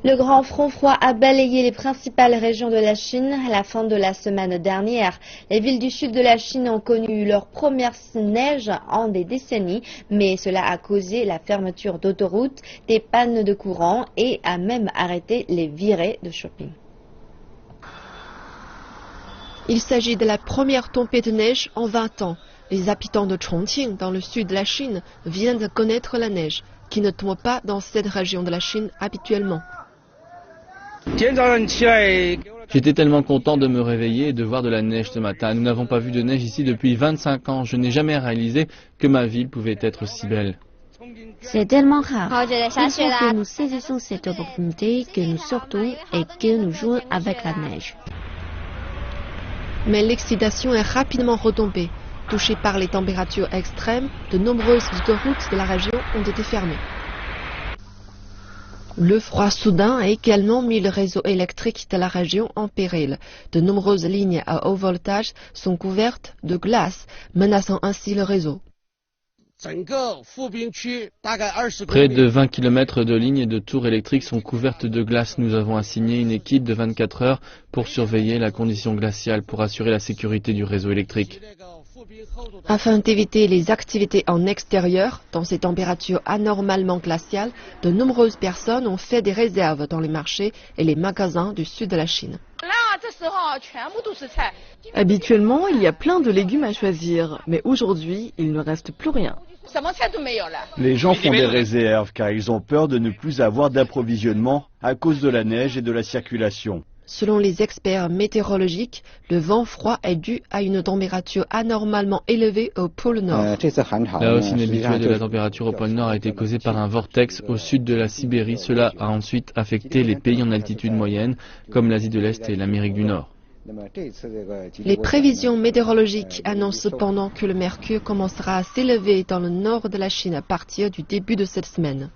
Le grand front froid a balayé les principales régions de la Chine à la fin de la semaine dernière. Les villes du sud de la Chine ont connu leur première neige en des décennies, mais cela a causé la fermeture d'autoroutes, des pannes de courant et a même arrêté les virées de shopping. Il s'agit de la première tombée de neige en 20 ans. Les habitants de Chongqing, dans le sud de la Chine, viennent de connaître la neige, qui ne tombe pas dans cette région de la Chine habituellement. J'étais tellement content de me réveiller et de voir de la neige ce matin. Nous n'avons pas vu de neige ici depuis 25 ans. Je n'ai jamais réalisé que ma ville pouvait être si belle. C'est tellement rare. Il faut que nous saisissons cette opportunité, que nous sortons et que nous jouons avec la neige. Mais l'excitation est rapidement retombée. Touchées par les températures extrêmes, de nombreuses autoroutes de la région ont été fermées. Le froid soudain a également mis le réseau électrique de la région en péril. De nombreuses lignes à haut voltage sont couvertes de glace, menaçant ainsi le réseau. Près de 20 km de lignes et de tours électriques sont couvertes de glace. Nous avons assigné une équipe de 24 heures pour surveiller la condition glaciale pour assurer la sécurité du réseau électrique. Afin d'éviter les activités en extérieur, dans ces températures anormalement glaciales, de nombreuses personnes ont fait des réserves dans les marchés et les magasins du sud de la Chine. Habituellement, il y a plein de légumes à choisir, mais aujourd'hui, il ne reste plus rien. Les gens font des réserves car ils ont peur de ne plus avoir d'approvisionnement à cause de la neige et de la circulation. Selon les experts météorologiques, le vent froid est dû à une température anormalement élevée au pôle Nord. La hausse inhabituelle de la température au pôle Nord a été causée par un vortex au sud de la Sibérie. Cela a ensuite affecté les pays en altitude moyenne, comme l'Asie de l'Est et l'Amérique du Nord. Les prévisions météorologiques annoncent cependant que le mercure commencera à s'élever dans le nord de la Chine à partir du début de cette semaine.